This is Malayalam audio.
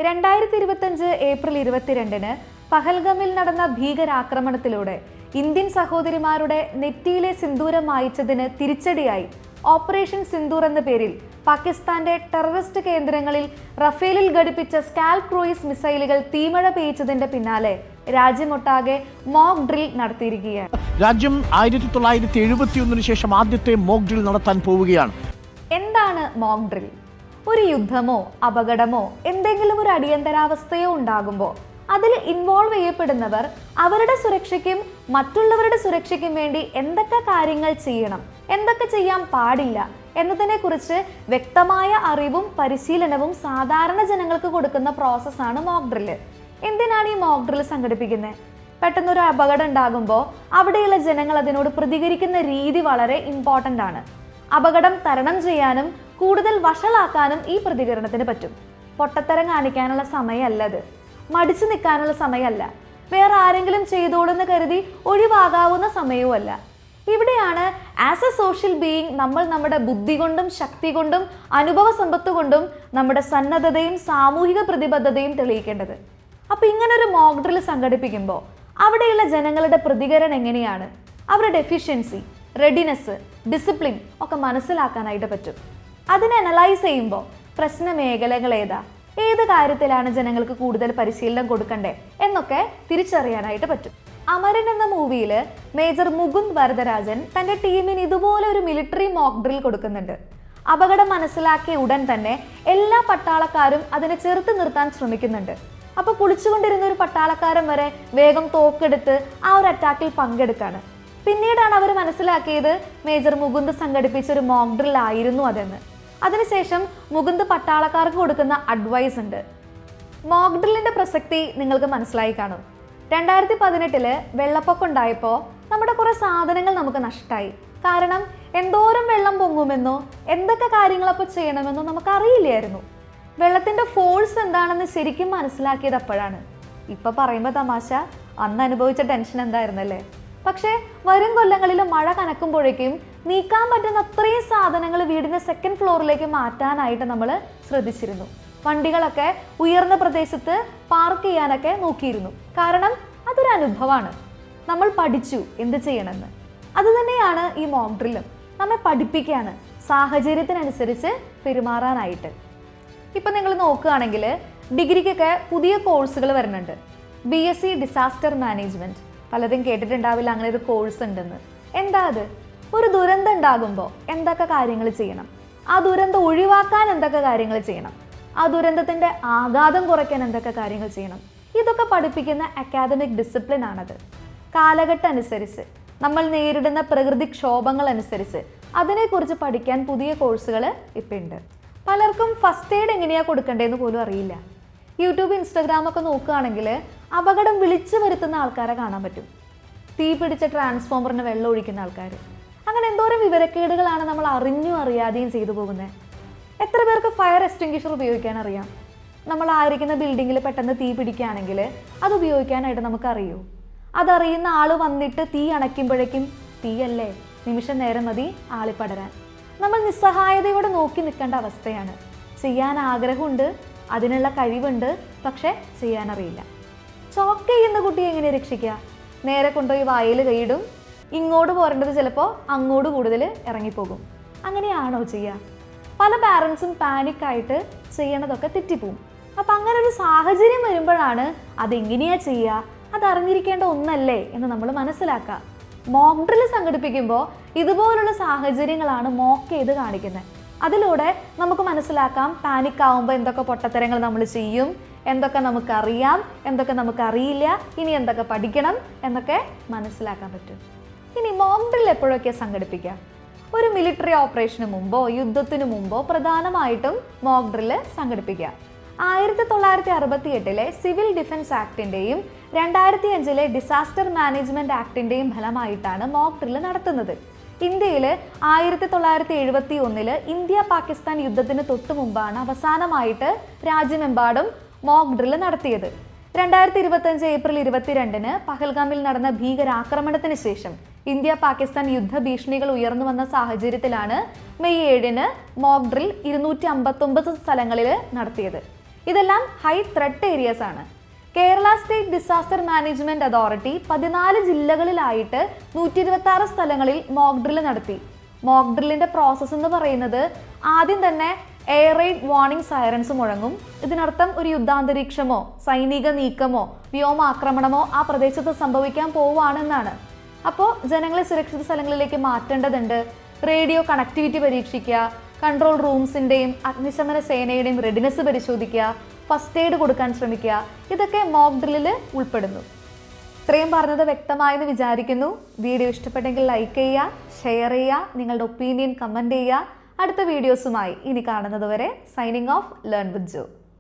2025 ഏപ്രിൽ 22-ന് പഹൽഗമിൽ നടന്ന ഭീകരാക്രമണത്തിലൂടെ ഇന്ത്യൻ സഹോദരിമാരുടെ നെറ്റിയിലെ സിന്ദൂരം മായ്ച്ചതിന് തിരിച്ചടിയായി ഓപ്പറേഷൻ സിന്ദൂർ എന്ന പേരിൽ പാകിസ്ഥാന്റെ ടെററിസ്റ്റ് കേന്ദ്രങ്ങളിൽ റഫേലിൽ ഘടിപ്പിച്ച സ്കാൽ ക്രൂയിസ് മിസൈലുകൾ തീമഴ പെയ്ച്ചതിന്റെ പിന്നാലെ രാജ്യമൊട്ടാകെ മോക്ക് ഡ്രിൽ നടത്തിയിരിക്കുകയാണ്. രാജ്യം 1971 ശേഷം ആദ്യത്തെ മോക്ക് ഡ്രിൽ നടത്താൻ പോവുകയാണ്. എന്താണ് മോക്ക് ഡ്രിൽ? ഒരു യുദ്ധമോ അപകടമോ എന്തെങ്കിലും ഒരു അടിയന്തരാവസ്ഥയോ ഉണ്ടാകുമ്പോൾ അതിൽ ഇൻവോൾവ് ചെയ്യപ്പെടുന്നവർ അവരുടെ സുരക്ഷയ്ക്കും മറ്റുള്ളവരുടെ സുരക്ഷയ്ക്കും വേണ്ടി എന്തൊക്കെ കാര്യങ്ങൾ ചെയ്യണം, എന്തൊക്കെ ചെയ്യാൻ പാടില്ല എന്നതിനെക്കുറിച്ച് വ്യക്തമായ അറിവും പരിശീലനവും സാധാരണ ജനങ്ങൾക്ക് കൊടുക്കുന്ന പ്രോസസ്സാണ് മോക്ക് ഡ്രില്ല്. എന്തിനാണ് ഈ മോക്ക് ഡ്രിൽ സംഘടിപ്പിക്കുന്നത്? പെട്ടെന്നൊരു അപകടം ഉണ്ടാകുമ്പോൾ അവിടെയുള്ള ജനങ്ങൾ അതിനോട് പ്രതികരിക്കുന്ന രീതി വളരെ ഇമ്പോർട്ടൻ്റ് ആണ്. അപകടം തരണം ചെയ്യാനും കൂടുതൽ വഷളാക്കാനും ഈ പ്രതികരണത്തിന് പറ്റും. പൊട്ടത്തരം കാണിക്കാനുള്ള സമയമല്ലത്, മടിച്ചു നിൽക്കാനുള്ള സമയമല്ല, വേറെ ആരെങ്കിലും ചെയ്തോളെന്ന് കരുതി ഒഴിവാകാവുന്ന സമയവുമല്ല. ഇവിടെയാണ് ആസ് എ സോഷ്യൽ ബീയിങ് നമ്മൾ നമ്മുടെ ബുദ്ധി കൊണ്ടും ശക്തി കൊണ്ടും അനുഭവ സമ്പത്ത് കൊണ്ടും നമ്മുടെ സന്നദ്ധതയും സാമൂഹിക പ്രതിബദ്ധതയും തെളിയിക്കേണ്ടത്. അപ്പോൾ ഇങ്ങനൊരു മോക്ക് ഡ്രിൽ സംഘടിപ്പിക്കുമ്പോൾ അവിടെയുള്ള ജനങ്ങളുടെ പ്രതികരണം എങ്ങനെയാണ്, അവരുടെ എഫിഷ്യൻസി, റെഡിനെസ്, ഡിസിപ്ലിൻ ഒക്കെ മനസ്സിലാക്കാനായിട്ട് പറ്റും. അതിനെ അനലൈസ് ചെയ്യുമ്പോൾ പ്രശ്ന മേഖലകൾ ഏത് കാര്യത്തിലാണ് ജനങ്ങൾക്ക് കൂടുതൽ പരിശീലനം കൊടുക്കണ്ടേ എന്നൊക്കെ തിരിച്ചറിയാനായിട്ട് പറ്റും. അമരൻ എന്ന മൂവിയിൽ മേജർ മുകുന്ദ് വരദരാജൻ തൻ്റെ ടീമിന് ഇതുപോലെ ഒരു മിലിറ്ററി മോക്ക് ഡ്രിൽ കൊടുക്കുന്നുണ്ട്. അപകടം മനസ്സിലാക്കിയ ഉടൻ തന്നെ എല്ലാ പട്ടാളക്കാരും അതിനെ ചെറുത്ത് നിർത്താൻ ശ്രമിക്കുന്നുണ്ട്. അപ്പോൾ കുളിച്ചുകൊണ്ടിരുന്ന ഒരു പട്ടാളക്കാരൻ വരെ വേഗം തോക്കെടുത്ത് ആ ഒരു അറ്റാക്കിൽ പങ്കെടുക്കാണ്. പിന്നീടാണ് അവർ മനസ്സിലാക്കിയത് മേജർ മുകുന്ദ് സംഘടിപ്പിച്ച ഒരു മോക്ക് ഡ്രിൽ ആയിരുന്നു അതെന്ന്. അതിനുശേഷം മുകുന്ദ് പട്ടാളക്കാർക്ക് കൊടുക്കുന്ന അഡ്വൈസ് ഉണ്ട്. മോക്ക് ഡ്രില്ലിന്റെ പ്രസക്തി നിങ്ങൾക്ക് മനസ്സിലായി കാണും. 2018 വെള്ളപ്പൊക്കം ഉണ്ടായപ്പോൾ നമ്മുടെ കുറേ സാധനങ്ങൾ നമുക്ക് നഷ്ടമായി. കാരണം എന്തോരം വെള്ളം പൊങ്ങുമെന്നോ എന്തൊക്കെ കാര്യങ്ങളപ്പോൾ ചെയ്യണമെന്നോ നമുക്കറിയില്ലായിരുന്നു. വെള്ളത്തിന്റെ ഫോഴ്സ് എന്താണെന്ന് ശരിക്കും മനസ്സിലാക്കിയത് അപ്പോഴാണ്. ഇപ്പം പറയുമ്പോൾ തമാശ, അന്ന് അനുഭവിച്ച ടെൻഷൻ എന്തായിരുന്നല്ലേ. പക്ഷേ വരും കൊല്ലങ്ങളിൽ മഴ കനക്കുമ്പോഴേക്കും നീക്കാൻ പറ്റുന്ന അത്രയും സാധനങ്ങൾ വീടിൻ്റെ സെക്കൻഡ് ഫ്ലോറിലേക്ക് മാറ്റാനായിട്ട് നമ്മൾ ശ്രദ്ധിച്ചിരുന്നു. വണ്ടികളൊക്കെ ഉയർന്ന പ്രദേശത്ത് പാർക്ക് ചെയ്യാനൊക്കെ നോക്കിയിരുന്നു. കാരണം അതൊരു അനുഭവമാണ്. നമ്മൾ പഠിച്ചു എന്ത് ചെയ്യണമെന്ന്. അതുതന്നെയാണ് ഈ മോക്ക് ഡ്രില്ലും. നമ്മെ പഠിപ്പിക്കുകയാണ് സാഹചര്യത്തിനനുസരിച്ച് പെരുമാറാനായിട്ട്. ഇപ്പം നിങ്ങൾ നോക്കുകയാണെങ്കിൽ ഡിഗ്രിക്കൊക്കെ പുതിയ കോഴ്സുകൾ വരുന്നുണ്ട്. BSc ഡിസാസ്റ്റർ മാനേജ്മെൻറ്റ്, പലരും കേട്ടിട്ടുണ്ടാവില്ല അങ്ങനെ ഒരു കോഴ്സ് ഉണ്ടെന്ന്. എന്താ അത്? ഒരു ദുരന്തം ഉണ്ടാകുമ്പോൾ എന്തൊക്കെ കാര്യങ്ങൾ ചെയ്യണം, ആ ദുരന്തം ഒഴിവാക്കാൻ എന്തൊക്കെ കാര്യങ്ങൾ ചെയ്യണം, ആ ദുരന്തത്തിൻ്റെ ആഘാതം കുറയ്ക്കാൻ എന്തൊക്കെ കാര്യങ്ങൾ ചെയ്യണം, ഇതൊക്കെ പഠിപ്പിക്കുന്ന അക്കാദമിക് ഡിസിപ്ലിൻ ആണത്. കാലഘട്ടം അനുസരിച്ച് നമ്മൾ നേരിടുന്ന പ്രകൃതിക്ഷോഭങ്ങൾ അനുസരിച്ച് അതിനെക്കുറിച്ച് പഠിക്കാൻ പുതിയ കോഴ്സുകൾ ഇപ്പം ഉണ്ട്. പലർക്കും ഫസ്റ്റ് എയ്ഡ് എങ്ങനെയാണ് കൊടുക്കേണ്ടതെന്ന് പോലും അറിയില്ല. യൂട്യൂബ്, ഇൻസ്റ്റാഗ്രാമൊക്കെ നോക്കുകയാണെങ്കിൽ അപകടം വിളിച്ചു വരുത്തുന്ന ആൾക്കാരെ കാണാൻ പറ്റും. തീ പിടിച്ച ട്രാൻസ്ഫോമറിന് വെള്ളം ഒഴിക്കുന്ന ആൾക്കാർ. അങ്ങനെ എന്തോരം വിവരക്കേടുകളാണ് നമ്മൾ അറിഞ്ഞും അറിയാതെയും ചെയ്തു പോകുന്നത്. എത്ര പേർക്ക് ഫയർ എക്സ്റ്റിംഗ്വിഷർ ഉപയോഗിക്കാൻ അറിയാം? നമ്മൾ ആയിരിക്കുന്ന ബിൽഡിങ്ങിൽ പെട്ടെന്ന് തീ പിടിക്കുകയാണെങ്കിൽ അത് ഉപയോഗിക്കാനായിട്ട് നമുക്കറിയോ? അതറിയുന്ന ആൾ വന്നിട്ട് തീ അണയ്ക്കുമ്പോഴേക്കും തീയല്ലേ, നിമിഷം നേരം മതി ആളിപ്പടരാൻ. നമ്മൾ നിസ്സഹായതയോടെ നോക്കി നിൽക്കേണ്ട അവസ്ഥയാണ്. ചെയ്യാൻ ആഗ്രഹമുണ്ട്, അതിനുള്ള കഴിവുണ്ട്, പക്ഷേ ചെയ്യാനറിയില്ല. ചോക്ക് ചെയ്യുന്ന കുട്ടിയെ എങ്ങനെ രക്ഷിക്കുക? നേരെ കൊണ്ടുപോയി വായിൽ കൈയിടും. ഇങ്ങോട്ട് പോരേണ്ടത് ചിലപ്പോൾ അങ്ങോട്ട് കൂടുതൽ ഇറങ്ങിപ്പോകും. അങ്ങനെയാണോ ചെയ്യുക? പല പാരൻസും പാനിക്കായിട്ട് ചെയ്യണതൊക്കെ തെറ്റിപ്പോവും. അപ്പം അങ്ങനെ ഒരു സാഹചര്യം വരുമ്പോഴാണ് അതെങ്ങനെയാണ് ചെയ്യുക, അതറിഞ്ഞിരിക്കേണ്ട ഒന്നല്ലേ എന്ന് നമ്മൾ മനസ്സിലാക്കുക. മോക്ക് ഡ്രിൽ സംഘടിപ്പിക്കുമ്പോൾ ഇതുപോലുള്ള സാഹചര്യങ്ങളാണ് മോക്ക് ചെയ്ത് കാണിക്കുന്നത്. അതിലൂടെ നമുക്ക് മനസ്സിലാക്കാം പാനിക്കാവുമ്പോൾ എന്തൊക്കെ പൊട്ടത്തരങ്ങൾ നമ്മൾ ചെയ്യും, എന്തൊക്കെ നമുക്കറിയാം, എന്തൊക്കെ നമുക്കറിയില്ല, ഇനി എന്തൊക്കെ പഠിക്കണം എന്നൊക്കെ മനസ്സിലാക്കാൻ പറ്റും. ഇനി മോക്ക് ഡ്രിൽ എപ്പോഴൊക്കെയാണ് സംഘടിപ്പിക്കുക? ഒരു മിലിറ്ററി ഓപ്പറേഷന് മുമ്പോ യുദ്ധത്തിന് മുമ്പോ പ്രധാനമായിട്ടും മോക്ക് ഡ്രിൽ സംഘടിപ്പിക്കുക. 1968 സിവിൽ ഡിഫൻസ് ആക്ടിൻ്റെയും 2005 ഡിസാസ്റ്റർ മാനേജ്മെൻറ്റ് ആക്ടിൻ്റെയും ഫലമായിട്ടാണ് മോക്ക് ഡ്രിൽ നടത്തുന്നത്. ഇന്ത്യയിൽ 1971 ഇന്ത്യ പാകിസ്ഥാൻ യുദ്ധത്തിന് തൊട്ടു മുമ്പാണ് അവസാനമായിട്ട് രാജ്യമെമ്പാടും മോക്ക് ഡ്രിൽ നടത്തിയത്. 2025 ഏപ്രിൽ 22-ന് പഹൽഗാമിൽ നടന്ന ഭീകരാക്രമണത്തിന് ശേഷം ഇന്ത്യ പാകിസ്ഥാൻ യുദ്ധഭീഷണികൾ ഉയർന്നു വന്ന സാഹചര്യത്തിലാണ് മെയ് 7-ന് മോക്ക് ഡ്രിൽ 259 സ്ഥലങ്ങളിൽ നടത്തിയത്. ഇതെല്ലാം ഹൈ ത്രെട്ട് ഏരിയാസ് ആണ്. Kerala state disaster management authority 14 ജില്ലകളിലായിട്ട് 126 സ്ഥലങ്ങളിൽ മോക്ക് ഡ്രിൽ നടത്തി. മോക്ക് ഡ്രില്ലിന്റെ പ്രോസസ്സ് എന്ന് പറയുന്നത് ആദ്യം തന്നെ എയർ റെയ്ഡ് വാർണിംഗ് സൈറൻസ് മുഴങ്ങും. ഇതിനർത്ഥം ഒരു യുദ്ധാന്തരീക്ഷമോ സൈനിക നീക്കമോ വ്യോമാക്രമണമോ ആ പ്രദേശത്ത് സംഭവിക്കാൻ പോവുകയാണെന്നാണ്. അപ്പോൾ ജനങ്ങളെ സുരക്ഷിത സ്ഥലങ്ങളിലേക്ക് മാറ്റേണ്ടതുണ്ട്. റേഡിയോ കണക്ടിവിറ്റി പരീക്ഷിക്കുക, കൺട്രോൾ റൂംസിൻ്റെയും അഗ്നിശമന സേനയുടെയും റെഡിനെസ് പരിശോധിക്കുക, ഫസ്റ്റ് എയ്ഡ് കൊടുക്കാൻ ശ്രമിക്കുക. ഇതൊക്കെ മോക്ക് ഡ്രില്ലിൽ ഉൾപ്പെടുന്നു. ഇത്രയും പറഞ്ഞത് വ്യക്തമായെന്ന് വിചാരിക്കുന്നു. വീഡിയോ ഇഷ്ടപ്പെട്ടെങ്കിൽ ലൈക്ക് ചെയ്യുക, ഷെയർ ചെയ്യുക, നിങ്ങളുടെ ഒപ്പീനിയൻ കമൻറ്റ് ചെയ്യുക. അടുത്ത വീഡിയോസുമായി ഇനി കാണുന്നത് വരെ signing off, learn with Joe.